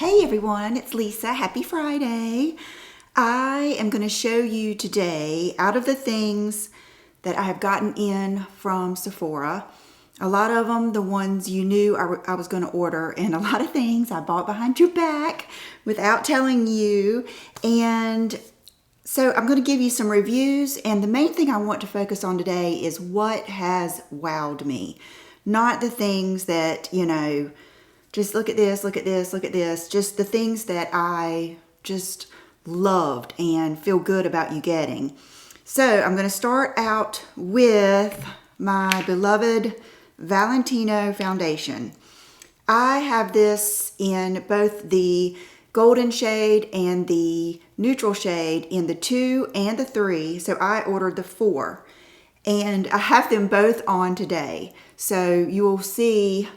Hey everyone, it's Lisa. Happy Friday. I am going to show you today, out of the things that I have gotten in from Sephora, a lot of them, the ones you knew I was going to order, and a lot of things I bought behind your back without telling you. And so I'm going to give you some reviews, and the main thing I want to focus on today is what has wowed me. Not the things that, just look at this, look at this, look at this. Just the things that I just loved and feel good about you getting. So I'm going to start out with my beloved Valentino foundation. I have this in both the golden shade and the neutral shade in the 2 and the 3. So I ordered the 4. And I have them both on today. So you will see,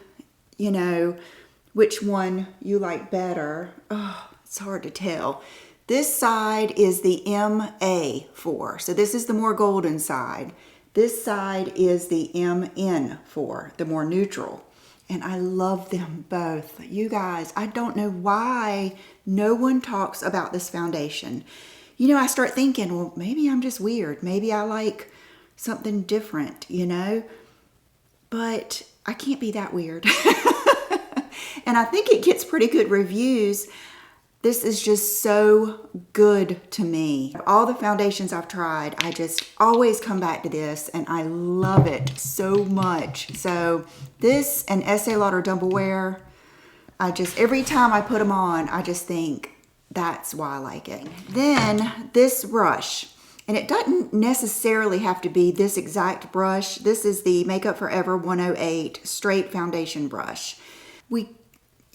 which one you like better. Oh, it's hard to tell. This side is the MA4. So this is the more golden side. This side is the MN4, the more neutral. And I love them both. You guys, I don't know why no one talks about this foundation. I start thinking, well, maybe I'm just weird. Maybe I like something different, But I can't be that weird. And I think it gets pretty good reviews. This is just so good to me. All the foundations I've tried, I just always come back to this, and I love it so much. So this and Estee Lauder Double Wear, every time I put them on, I just think that's why I like it. Then this brush, and it doesn't necessarily have to be this exact brush. This is the Makeup Forever 108 straight foundation brush.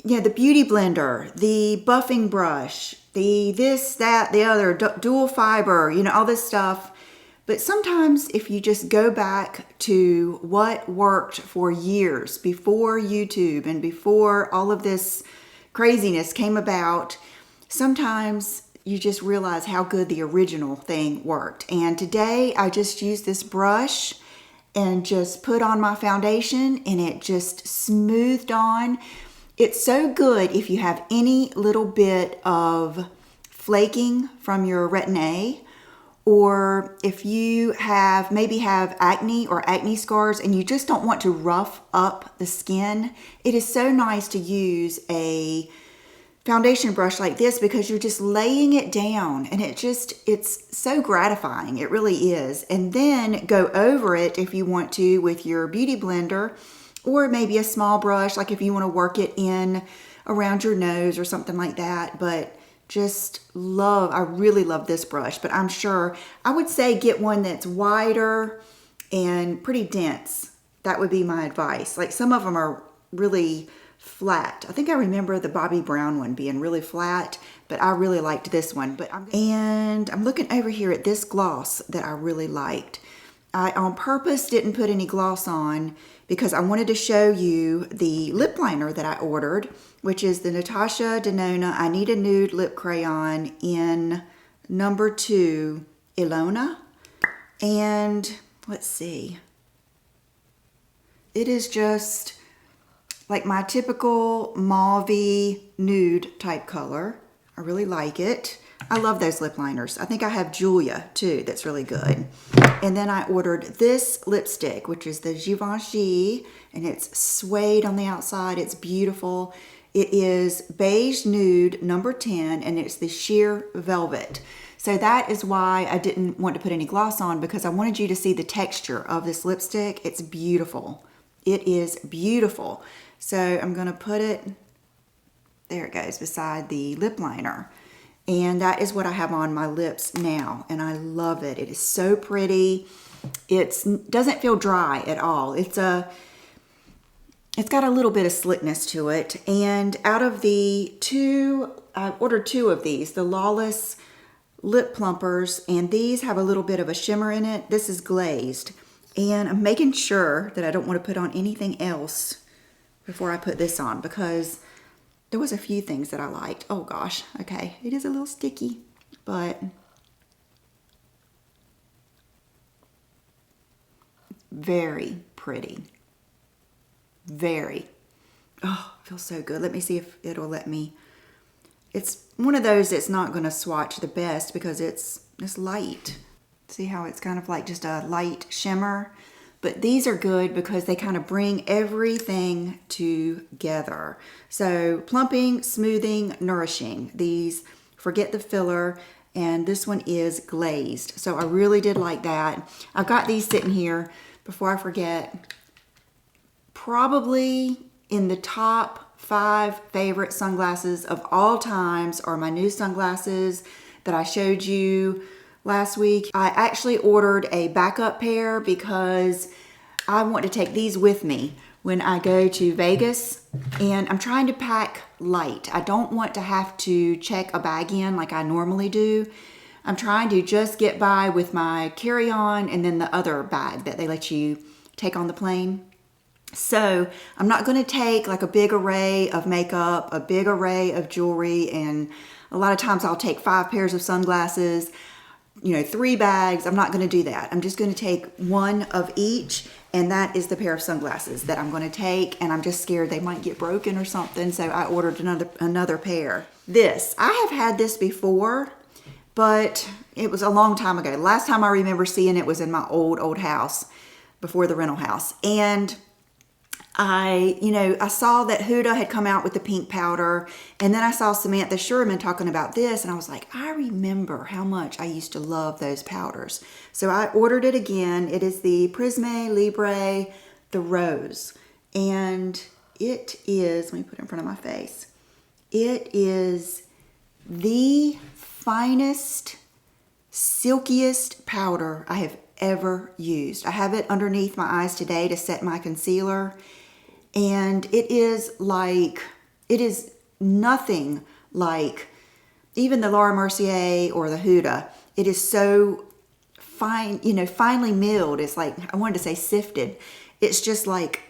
The beauty blender, the buffing brush, the this, that, the other, dual fiber, all this stuff. But sometimes if you just go back to what worked for years before YouTube and before all of this craziness came about, sometimes you just realize how good the original thing worked. And today I just used this brush and just put on my foundation, and it just smoothed on. It's so good if you have any little bit of flaking from your Retin-A, or if you maybe have acne or acne scars and you just don't want to rough up the skin. It is so nice to use a foundation brush like this because you're just laying it down, and it's so gratifying. It really is. And then go over it if you want to with your beauty blender, or maybe a small brush, like if you want to work it in around your nose or something like that. But I really love this brush. But I'm sure I would say get one that's wider and pretty dense. That would be my advice. Like some of them are really flat. I think I remember the Bobbi Brown one being really flat, but I really liked this one. And I'm looking over here at this gloss that I really liked. I on purpose didn't put any gloss on because I wanted to show you the lip liner that I ordered, which is the Natasha Denona I Need a Nude Lip Crayon in number 2, Ilona. And let's see. It is just like my typical mauve-y nude type color. I really like it. I love those lip liners. I think I have Julia too, that's really good. And then I ordered this lipstick, which is the Givenchy, and it's suede on the outside. It's beautiful. It is beige nude number 10, and it's the sheer velvet. So that is why I didn't want to put any gloss on, because I wanted you to see the texture of this lipstick. It's beautiful. It is beautiful. So I'm going to put it, there it goes, beside the lip liner. And that is what I have on my lips now, and I love it. It is so pretty. It doesn't feel dry at all. It's got a little bit of slickness to it. And out of the 2, I ordered 2 of these, the Lawless Lip Plumpers, and these have a little bit of a shimmer in it. This is glazed. And I'm making sure that I don't want to put on anything else before I put this on, because there was a few things that I liked. Oh gosh, okay, it is a little sticky, but very pretty. Very. Oh, it feels so good. Let me see if it'll let me It's one of those that's not going to swatch the best because it's light. See how it's kind of like just a light shimmer? But these are good because they kind of bring everything together. So plumping, smoothing, nourishing. These, forget the filler, and this one is glazed. So I really did like that. I've got these sitting here, before I forget, probably in the top 5 favorite sunglasses of all times are my new sunglasses that I showed you last week. I actually ordered a backup pair because I want to take these with me when I go to Vegas, and I'm trying to pack light. I don't want to have to check a bag in like I normally do. I'm trying to just get by with my carry-on and then the other bag that they let you take on the plane. So I'm not going to take like a big array of makeup, a big array of jewelry, and a lot of times I'll take 5 pairs of sunglasses, 3 bags. I'm not going to do that. I'm just going to take one of each, and that is the pair of sunglasses that I'm going to take, and I'm just scared they might get broken or something, so I ordered another pair. This, I have had this before, but it was a long time ago. The last time I remember seeing it was in my old house before the rental house, and I saw that Huda had come out with the pink powder, and then I saw Samantha Sherman talking about this, and I was like, I remember how much I used to love those powders. So I ordered it again. It is the Prisme Libre, the Rose, and it is, let me put it in front of my face. It is the finest, silkiest powder I have ever used. I have it underneath my eyes today to set my concealer. And it is nothing like even the Laura Mercier or the Huda. It is so fine, finely milled. It's like, I wanted to say sifted. It's just like,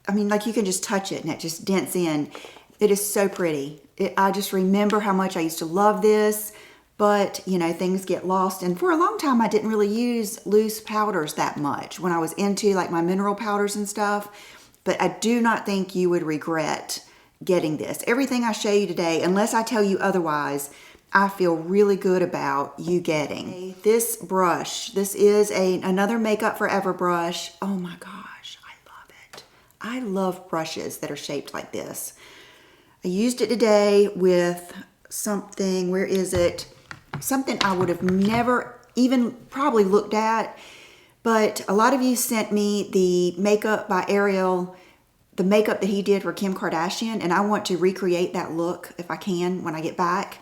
like you can just touch it and it just dents in. It is so pretty. I just remember how much I used to love this, but things get lost. And for a long time, I didn't really use loose powders that much when I was into like my mineral powders and stuff. But I do not think you would regret getting this. Everything I show you today, unless I tell you otherwise, I feel really good about you getting. This brush, this is another Makeup Forever brush. Oh my gosh, I love it. I love brushes that are shaped like this. I used it today with something, where is it? Something I would have never even probably looked at. But a lot of you sent me the makeup by Ariel, the makeup that he did for Kim Kardashian, and I want to recreate that look if I can when I get back.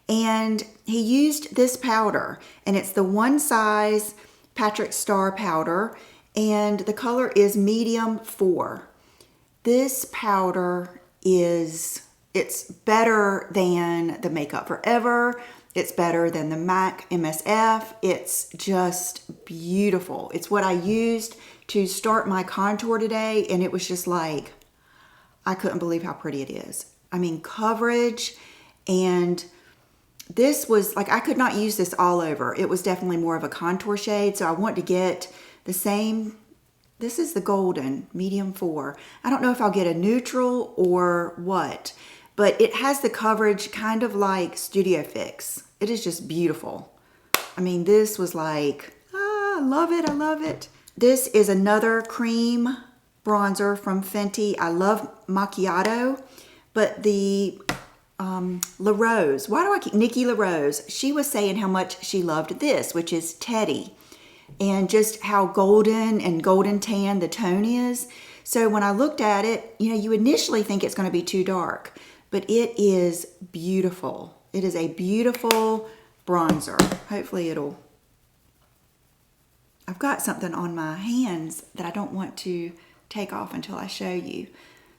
And he used this powder, and it's the One Size Patrick Star powder, and the color is medium 4. This powder it's better than the Makeup Forever. It's better than the MAC MSF. It's just beautiful. It's what I used to start my contour today, and it was just like, I couldn't believe how pretty it is. Coverage, and this was like, I could not use this all over. It was definitely more of a contour shade, so I want to get the same. This is the golden, medium 4. I don't know if I'll get a neutral or what, but it has the coverage kind of like Studio Fix. It is just beautiful. This was like, I love it, I love it. This is another cream bronzer from Fenty. I love Macchiato, but the La Rose, Nikki La Rose, she was saying how much she loved this, which is Teddy, and just how golden and golden tan the tone is. So when I looked at it, you initially think it's going to be too dark, but it is beautiful. It is a beautiful bronzer. Hopefully I've got something on my hands that I don't want to take off until I show you.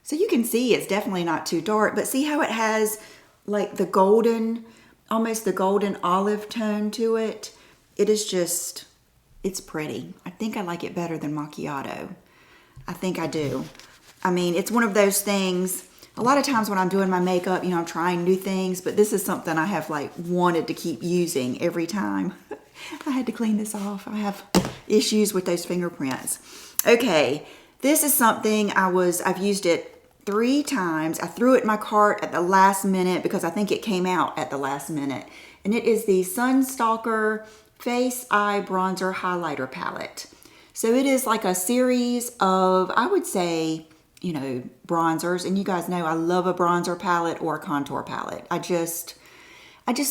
So you can see it's definitely not too dark, but see how it has like the golden, almost the golden olive tone to it. It is just, it's pretty. I think I like it better than Macchiato. I think I do. It's one of those things. A lot of times when I'm doing my makeup, I'm trying new things, but this is something I have like wanted to keep using every time. I had to clean this off. I have issues with those fingerprints. Okay, this is something I've used it 3 times. I threw it in my cart at the last minute because I think it came out at the last minute. And it is the Sunstalker Face Eye Bronzer Highlighter Palette. So it is like a series of, I would say, you know, bronzers. And you guys know I love a bronzer palette or a contour palette. I just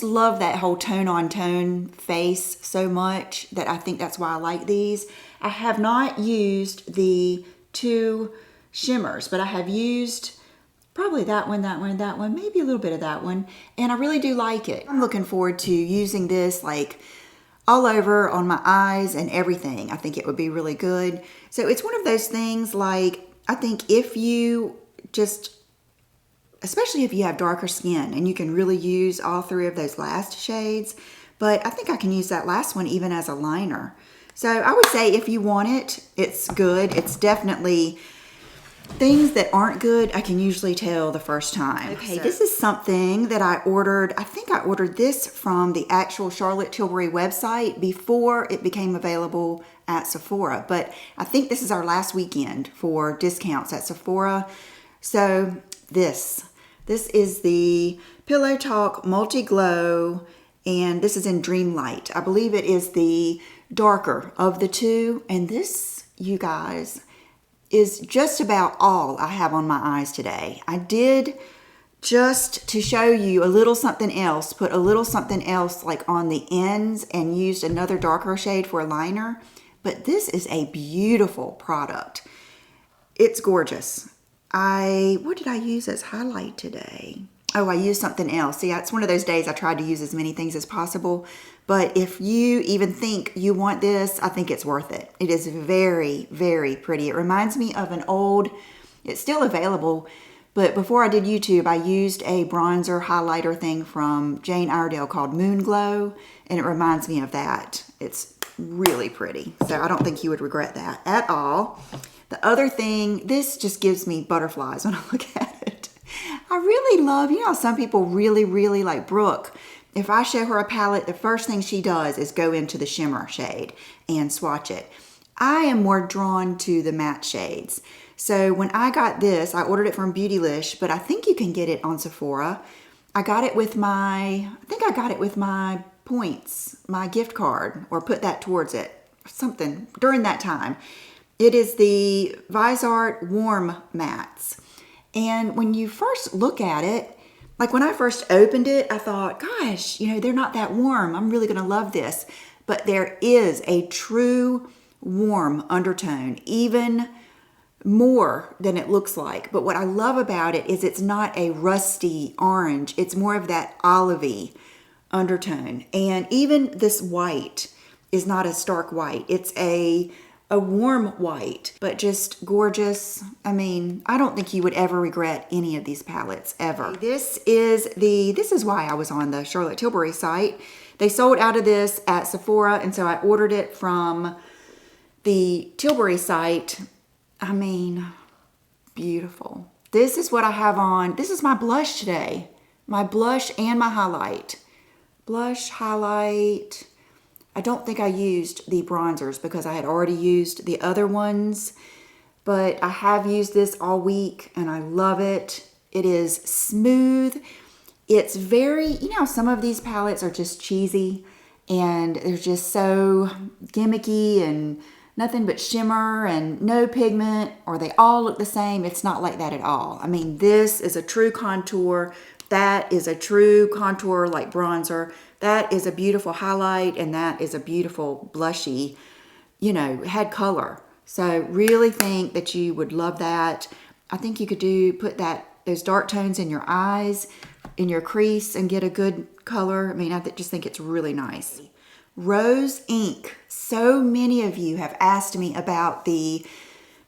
love that whole tone on tone face so much that I think that's why I like these. I have not used the 2 shimmers, but I have used probably that one, maybe a little bit of that one, and I really do like it. I'm looking forward to using this like all over on my eyes and everything. I think it would be really good. So it's one of those things, like, I think if you just, especially if you have darker skin, and you can really use all 3 of those last shades, but I think I can use that last one even as a liner. So I would say if you want it, it's good. It's definitely, things that aren't good, I can usually tell the first time. Okay, so this is something that I ordered. I think I ordered this from the actual Charlotte Tilbury website before it became available at Sephora. But I think this is our last weekend for discounts at Sephora. So this is the Pillow Talk Multi Glow, and this is in Dream Light. I believe it is the darker of the 2, and this, you guys, is just about all I have on my eyes today. I did, just to show you a little something else, put a little something else like on the ends and used another darker shade for a liner, but this is a beautiful product. It's gorgeous. What did I use as highlight today? Oh, I used something else. See, it's one of those days I tried to use as many things as possible. But if you even think you want this, I think it's worth it. It is very, very pretty. It reminds me of an old, it's still available, but before I did YouTube, I used a bronzer highlighter thing from Jane Iredale called Moon Glow, and it reminds me of that. It's really pretty. So I don't think you would regret that at all. The other thing, this just gives me butterflies when I look at it. I really love, you know, some people really, really like Brooke. If I show her a palette, the first thing she does is go into the shimmer shade and swatch it. I am more drawn to the matte shades. So when I got this, I ordered it from Beautylish, but I think you can get it on Sephora. I got it with my points, my gift card, or put that towards it, something during that time. It is the Visart Warm Mattes. And when you first look at it, like when I first opened it, I thought, gosh, you know, they're not that warm. I'm really going to love this. But there is a true warm undertone, even more than it looks like. But what I love about it is it's not a rusty orange. It's more of that olivey undertone. And even this white is not a stark white. It's a warm white, but just gorgeous. I mean, I don't think you would ever regret any of these palettes, ever. This is why I was on the Charlotte Tilbury site. They sold out of this at Sephora, and so I ordered it from the Tilbury site. I mean, beautiful. This is what I have on. This is my blush today. My blush and my highlight. Blush, highlight. I don't think I used the bronzers because I had already used the other ones, but I have used this all week and I love it. It is smooth. It's very, you know, some of these palettes are just cheesy and they're just so gimmicky and nothing but shimmer and no pigment, or they all look the same. It's not like that at all. I mean, this is a true contour. That is a true contour like bronzer. That is a beautiful highlight, and that is a beautiful blushy, you know, head color. So really think that you would love that. I think you could put those dark tones in your eyes, in your crease, and get a good color. I mean, I just think it's really nice. Rose Ink. So many of you have asked me about the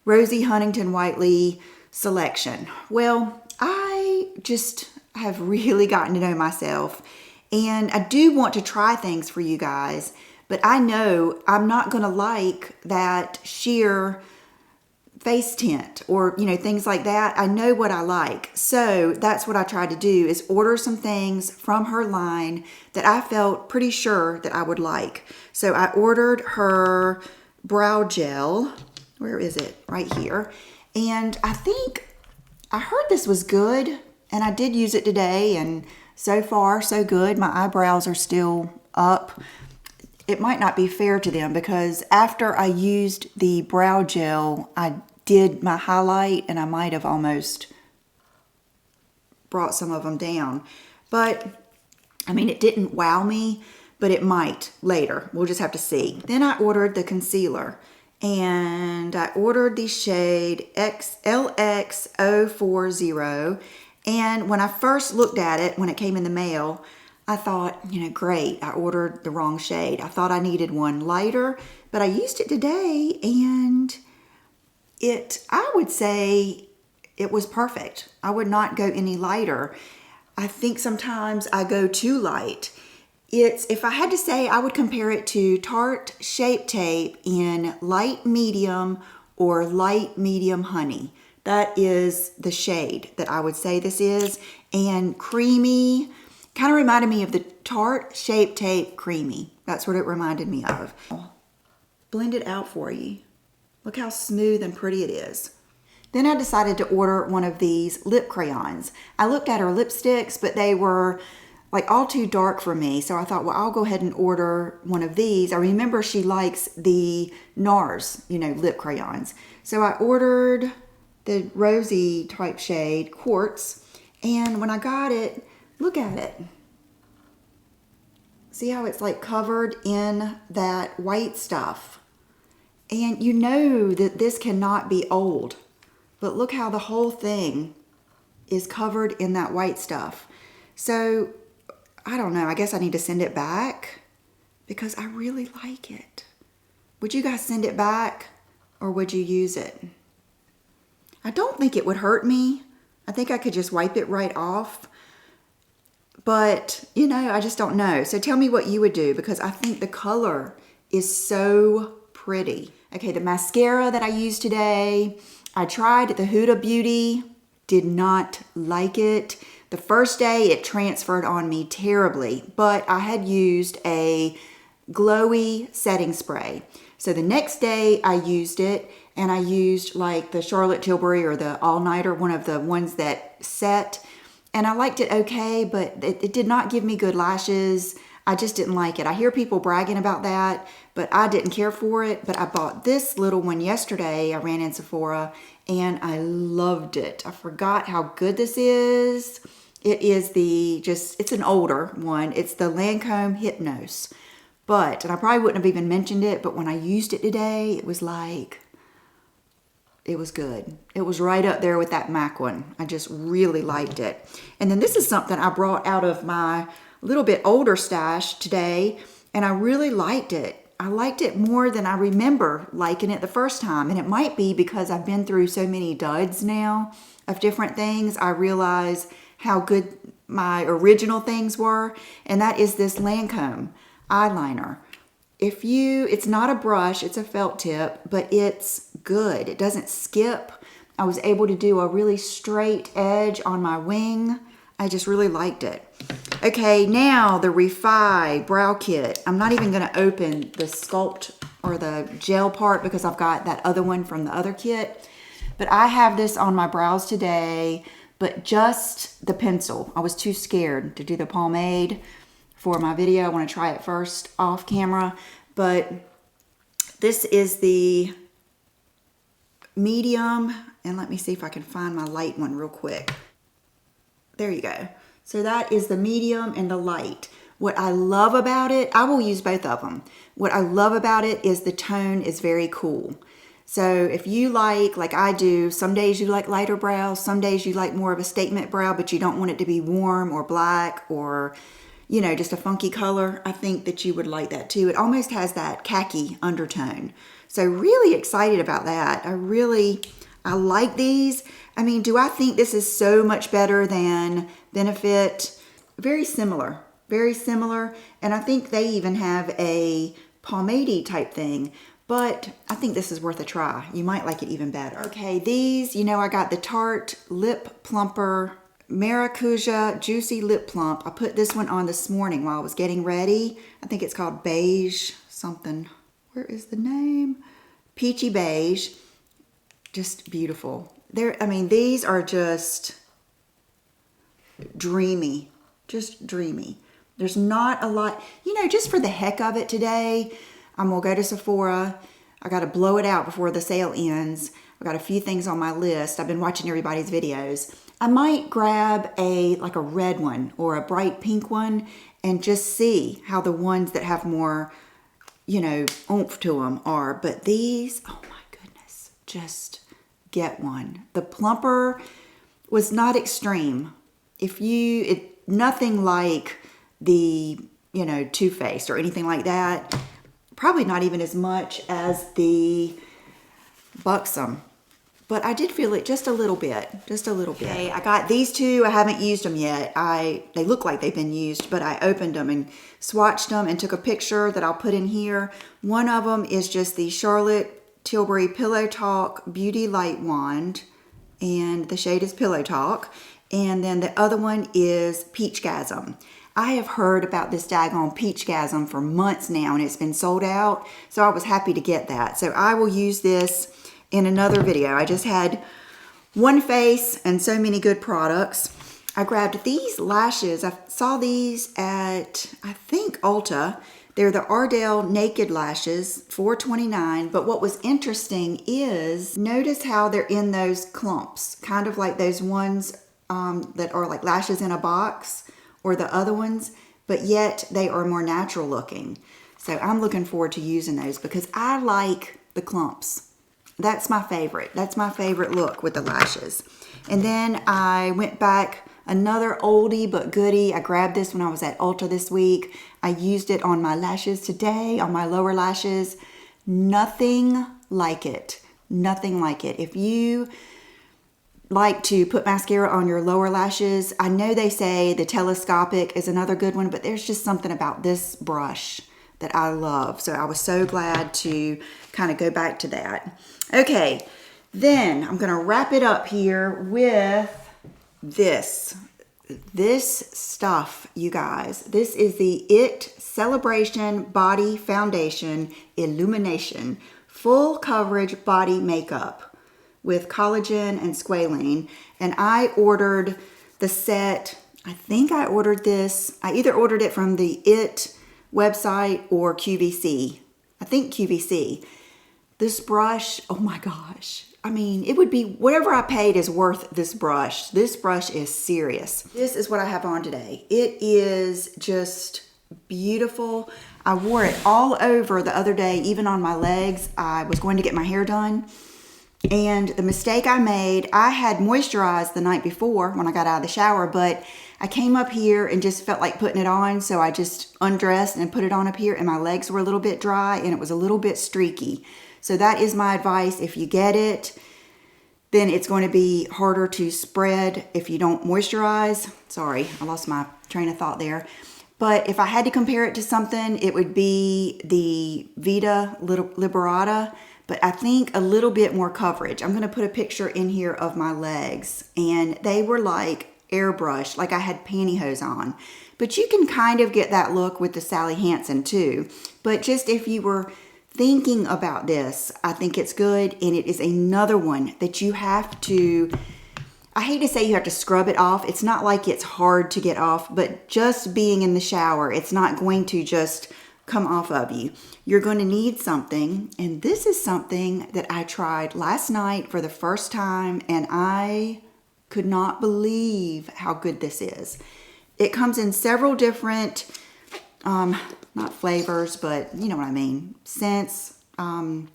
Rosie Huntington-Whiteley selection. Well, I just have really gotten to know myself, and I do want to try things for you guys, but I know I'm not going to like that sheer face tint or, you know, things like that. I know what I like. So that's what I tried to do, is order some things from her line that I felt pretty sure that I would like. So I ordered her brow gel. Where is it? Right here. And I think I heard this was good, and I did use it today, and so far, so good. My eyebrows are still up. It might not be fair to them because after I used the brow gel, I did my highlight, and I might have almost brought some of them down. But, I mean, it didn't wow me, but it might later. We'll just have to see. Then I ordered the concealer, and I ordered the shade LX040. And when I first looked at it, when it came in the mail, I thought, you know, great, I ordered the wrong shade. I thought I needed one lighter, but I used it today, and I would say it was perfect. I would not go any lighter. I think sometimes I go too light. If I had to say, I would compare it to Tarte Shape Tape in light medium or light medium honey. That is the shade that I would say this is. And creamy, kind of reminded me of the Tarte Shape Tape Creamy. That's what it reminded me of. Blend it out for you. Look how smooth and pretty it is. Then I decided to order one of these lip crayons. I looked at her lipsticks, but they were like all too dark for me. So I thought, well, I'll go ahead and order one of these. I remember she likes the NARS, you know, lip crayons. So I ordered the rosy type shade, Quartz. And when I got it, look at it. See how it's like covered in that white stuff. And you know that this cannot be old. But look how the whole thing is covered in that white stuff. So, I don't know. I guess I need to send it back because I really like it. Would you guys send it back or would you use it? I don't think it would hurt me. I think I could just wipe it right off. But, you know, I just don't know. So tell me what you would do because I think the color is so pretty. Okay, the mascara that I used today, I tried the Huda Beauty, did not like it. The first day it transferred on me terribly, but I had used a glowy setting spray. So the next day I used it, and I used like the Charlotte Tilbury or the All Nighter, one of the ones that set, and I liked it okay, but it did not give me good lashes. I just didn't like it. I hear people bragging about that, but I didn't care for it. But I bought this little one yesterday. I ran in Sephora and I loved it. I forgot how good this is. It is it's an older one. It's the Lancome Hypnose. And I probably wouldn't have even mentioned it, but when I used it today, it was good. It was right up there with that MAC one. I just really liked it. And then this is something I brought out of my little bit older stash today, and I really liked it. I liked it more than I remember liking it the first time, and it might be because I've been through so many duds now of different things. I realize how good my original things were, and that is this Lancome eyeliner. It's not a brush, it's a felt tip, but it's good. It doesn't skip. I was able to do a really straight edge on my wing. I just really liked it. Okay, now the Refi Brow Kit. I'm not even going to open the sculpt or the gel part because I've got that other one from the other kit. But I have this on my brows today, but just the pencil. I was too scared to do the pomade for my video. I want to try it first off camera. But this is the medium. And let me see if I can find my light one real quick. There you go. So that is the medium and the light. What I love about it, I will use both of them. What I love about it is the tone is very cool. So if you like I do, some days you like lighter brows, some days you like more of a statement brow, but you don't want it to be warm or black or, you know, just a funky color, I think that you would like that too. It almost has that khaki undertone. So really excited about that. I like these. I mean, do I think this is so much better than Benefit? Very similar, very similar. And I think they even have a pomade type thing, but I think this is worth a try. You might like it even better. Okay, these, you know, I got the Tarte Lip Plumper Maracuja Juicy Lip Plump. I put this one on this morning while I was getting ready. I think it's called Beige something. Where is the name? Peachy Beige. Just beautiful. I mean, these are just dreamy, just dreamy. There's not a lot, you know, just for the heck of it today, I'm gonna go to Sephora. I gotta blow it out before the sale ends. I got a few things on my list. I've been watching everybody's videos. I might grab like a red one or a bright pink one and just see how the ones that have more, you know, oomph to them are. But these, oh my goodness, just get one. The plumper was not extreme. Nothing like the, you know, Too Faced or anything like that. Probably not even as much as the Buxom. But I did feel it just a little bit, Okay, I got these two. I haven't used them yet. They look like they've been used, but I opened them and swatched them and took a picture that I'll put in here. One of them is just the Charlotte Tilbury Pillow Talk Beauty Light Wand, and the shade is Pillow Talk. And then the other one is Peachgasm. I have heard about this daggone Peachgasm for months now, and it's been sold out, so I was happy to get that. So I will use this in another video. I just had one face and so many good products. I grabbed these lashes. I saw these at, I think, Ulta. They're the Ardell Naked Lashes, $4.29. But what was interesting is, notice how they're in those clumps, kind of like those ones that are like lashes in a box, or the other ones, but yet they are more natural looking. So I'm looking forward to using those because I like the clumps. That's my favorite. That's my favorite look with the lashes. And then I went back, another oldie but goodie. I grabbed this when I was at Ulta this week. I used it on my lashes today, on my lower lashes. Nothing like it. Nothing like it. If you like to put mascara on your lower lashes, I know they say the telescopic is another good one, but there's just something about this brush that I love. So I was so glad to kind of go back to that. Okay, then I'm gonna wrap it up here with this stuff, you guys. This is the IT Celebration Body Foundation Illumination Full Coverage Body Makeup with collagen and squalene. And I ordered the set. I think I ordered this. I either ordered it from the IT website or QVC. I think QVC. This brush, oh my gosh. I mean, it would be, whatever I paid is worth this brush. This brush is serious. This is what I have on today. It is just beautiful. I wore it all over the other day, even on my legs. I was going to get my hair done. And the mistake I made, I had moisturized the night before when I got out of the shower, but I came up here and just felt like putting it on. So I just undressed and put it on up here, and my legs were a little bit dry and it was a little bit streaky. So that is my advice. If you get it, then it's going to be harder to spread if you don't moisturize. Sorry, I lost my train of thought there. But if I had to compare it to something, it would be the Vita Liberata, but I think a little bit more coverage. I'm going to put a picture in here of my legs, and they were like airbrushed, like I had pantyhose on. But you can kind of get that look with the Sally Hansen too. But just if you were thinking about this, I think it's good, and it is another one that you have to, I hate to say you have to scrub it off. It's not like it's hard to get off, but just being in the shower, it's not going to just come off of you. You're going to need something, and this is something that I tried last night for the first time, and I could not believe how good this is. It comes in several different, not flavors, but you know what I mean, scents, oh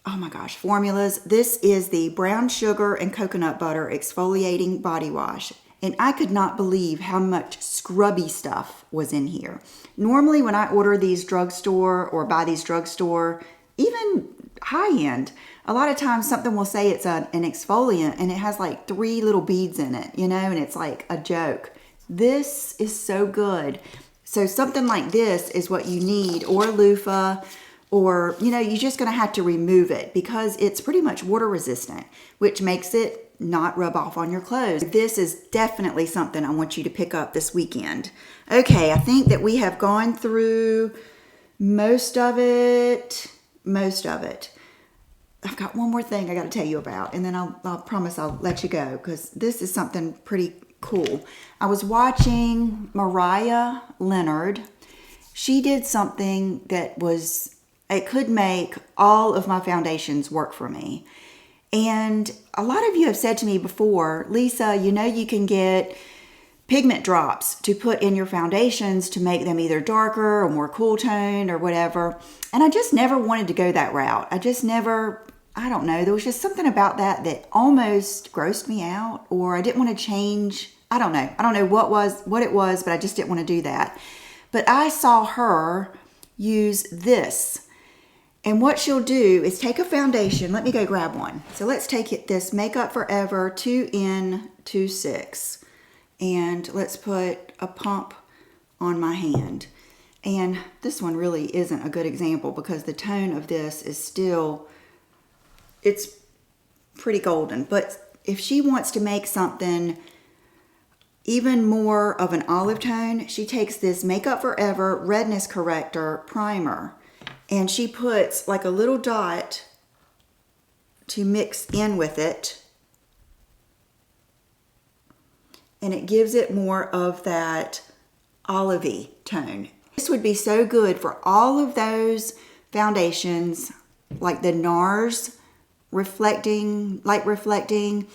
my gosh, formulas. This is the brown sugar and coconut butter exfoliating body wash. And I could not believe how much scrubby stuff was in here. Normally when I order these drugstore or buy these drugstore, even high-end, a lot of times something will say it's an exfoliant and it has like 3 little beads in it, you know, and it's like a joke. This is so good. So something like this is what you need, or loofah, or, you know, you're just going to have to remove it because it's pretty much water resistant, which makes it not rub off on your clothes. This is definitely something I want you to pick up this weekend. Okay, I think that we have gone through most of it. I've got one more thing I got to tell you about, and then I'll promise I'll let you go, because this is something pretty cool. I was watching Mariah Leonard. She did something that it could make all of my foundations work for me. And a lot of you have said to me before, Lisa, you know you can get pigment drops to put in your foundations to make them either darker or more cool toned or whatever. And I just never wanted to go that route. I don't know, there was just something about that almost grossed me out, or I didn't want to change. I don't know what it was, but I just didn't want to do that. But I saw her use this. And what she'll do is take a foundation. Let me go grab one. So let's take this Makeup Forever 2N26. And let's put a pump on my hand. And this one really isn't a good example because the tone of this is still, it's pretty golden. But if she wants to make something even more of an olive tone, she takes this Makeup Forever Redness Corrector Primer. And she puts like a little dot to mix in with it. And it gives it more of that olivey tone. This would be so good for all of those foundations, like the NARS light reflecting.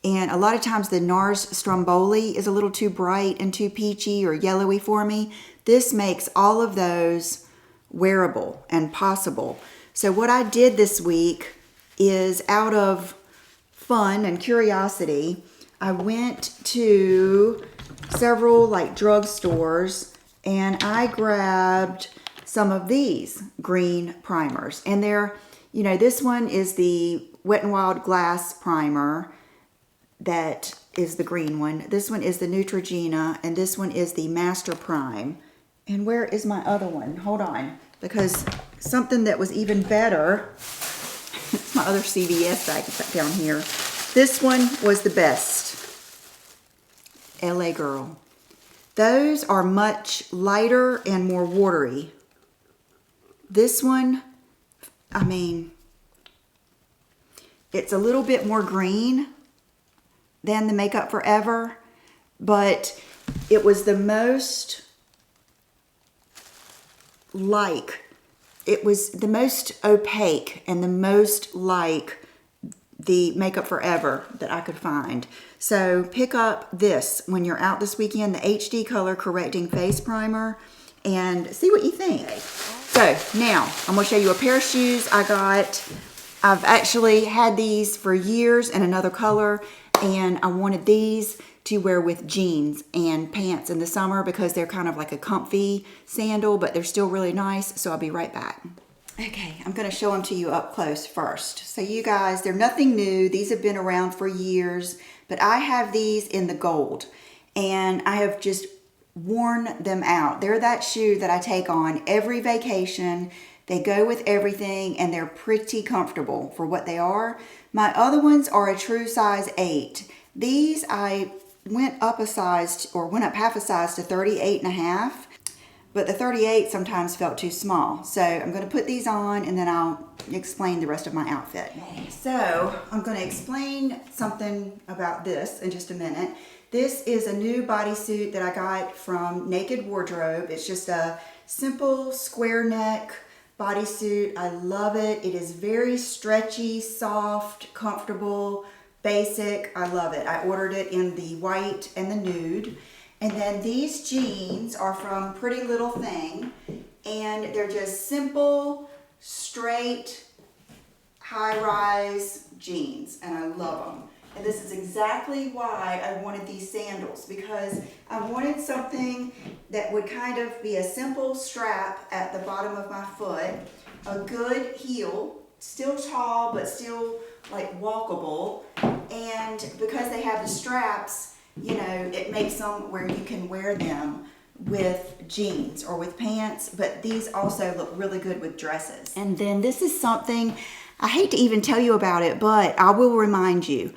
And a lot of times the NARS Stromboli is a little too bright and too peachy or yellowy for me. This makes all of those wearable and possible. So what I did this week is, out of fun and curiosity, I went to several like drugstores and I grabbed some of these green primers. And they're, you know, this one is the Wet n Wild Glass Primer. That is the green one. This one is the Neutrogena, and this one is the Master Prime. And where is my other one? Hold on, because something that was even better, it's my other CVS bag down here. This one was the best. LA Girl. Those are much lighter and more watery. This one, I mean, it's a little bit more green than the Makeup Forever, but it was the most it was the most opaque and the most like the Makeup Forever that I could find. So pick up this when you're out this weekend, the HD Color Correcting Face Primer, and see what you think. So now I'm gonna show you a pair of shoes I got. I've actually had these for years in another color, and I wanted these to wear with jeans and pants in the summer because they're kind of like a comfy sandal, but they're still really nice. So I'll be right back. Okay, I'm gonna show them to you up close first. So you guys, they're nothing new. These have been around for years, but I have these in the gold and I have just worn them out. They're that shoe that I take on every vacation. They go with everything and they're pretty comfortable for what they are. My other ones are a true size 8. These I went up half a size to 38.5, but the 38 sometimes felt too small. So I'm going to put these on and then I'll explain the rest of my outfit. So I'm going to explain something about this in just a minute. This is a new bodysuit that I got from Naked Wardrobe. It's just a simple square neck bodysuit. I love it. It is very stretchy, soft, comfortable, basic. I love it. I ordered it in the white and the nude. And then these jeans are from Pretty Little Thing, and they're just simple, straight, high-rise jeans, and I love them. And this is exactly why I wanted these sandals, because I wanted something that would kind of be a simple strap at the bottom of my foot, a good heel, still tall but still like walkable, and because they have the straps, you know, it makes them where you can wear them with jeans or with pants, but these also look really good with dresses. And then this is something, I hate to even tell you about it, but I will remind you.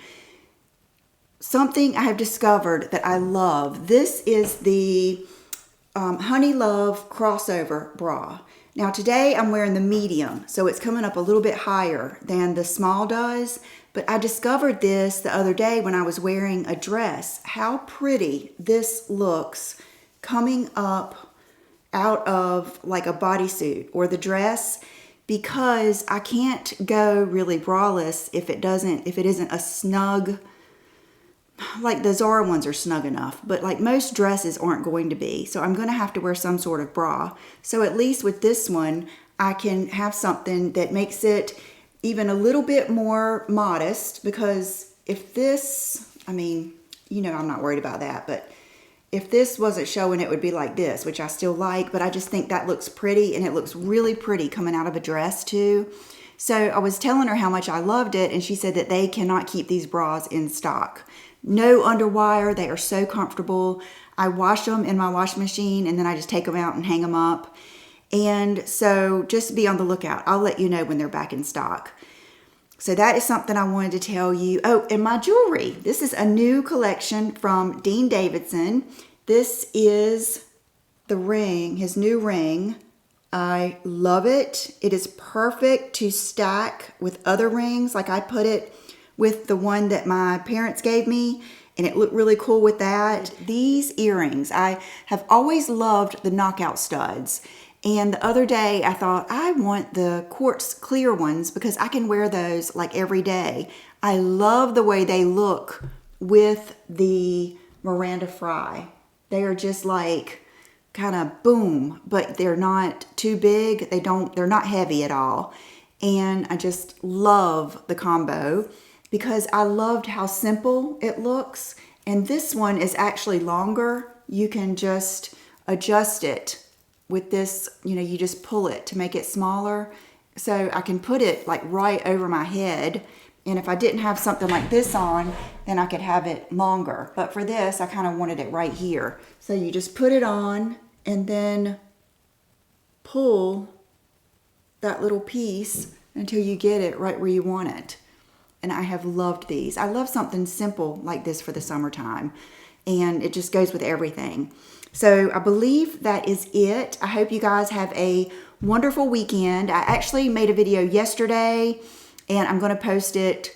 Something I have discovered that I love. This is the Honey Love crossover bra. Now today I'm wearing the medium, so it's coming up a little bit higher than the small does, but I discovered this the other day when I was wearing a dress, how pretty this looks coming up out of like a bodysuit or the dress, because I can't go really braless if it isn't a snug, like the Zara ones are snug enough, but like most dresses aren't going to be. So I'm going to have to wear some sort of bra. So at least with this one, I can have something that makes it even a little bit more modest, because if this, I mean, you know, I'm not worried about that, but if this wasn't showing, it would be like this, which I still like, but I just think that looks pretty, and it looks really pretty coming out of a dress too. So I was telling her how much I loved it, and she said that they cannot keep these bras in stock. No underwire, they are so comfortable. I wash them in my washing machine, and then I just take them out and hang them up. And so just be on the lookout. I'll let you know when they're back in stock. So that is something I wanted to tell you. Oh, and my jewelry. This is a new collection from Dean Davidson. This is the ring, his new ring. I love it. It is perfect to stack with other rings. Like I put it with the one that my parents gave me, and it looked really cool with that. These earrings, I have always loved the knockout studs. And the other day I thought I want the quartz clear ones because I can wear those like every day. I love the way they look with the Miranda Fry. They are just like kind of boom, but they're not too big. They're not heavy at all. And I just love the combo, because I loved how simple it looks. And this one is actually longer. You can just adjust it with this, you know, you just pull it to make it smaller. So I can put it like right over my head. And if I didn't have something like this on, then I could have it longer. But for this, I kind of wanted it right here. So you just put it on and then pull that little piece until you get it right where you want it. And I have loved these. I love something simple like this for the summertime. And it just goes with everything. So I believe that is it. I hope you guys have a wonderful weekend. I actually made a video yesterday, and I'm going to post it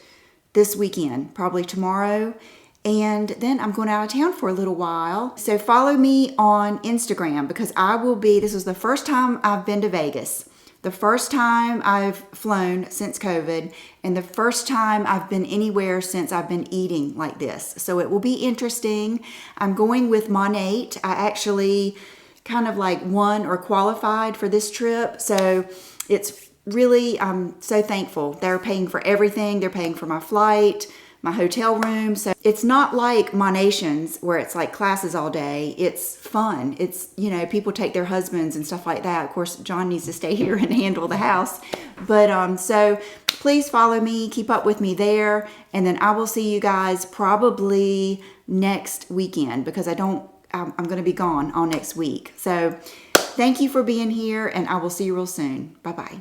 this weekend, probably tomorrow. And then I'm going out of town for a little while. So follow me on Instagram, because this is the first time I've been to Vegas. The first time I've flown since COVID, and the first time I've been anywhere since I've been eating like this. So it will be interesting. I'm going with Monate. I actually kind of like won or qualified for this trip. So it's really, I'm so thankful. They're paying for everything. They're paying for my flight, my hotel room. So it's not like Monations where it's like classes all day. It's fun. It's, you know, people take their husbands and stuff like that. Of course, John needs to stay here and handle the house. But so please follow me, keep up with me there. And then I will see you guys probably next weekend, because I'm going to be gone all next week. So thank you for being here, and I will see you real soon. Bye-bye.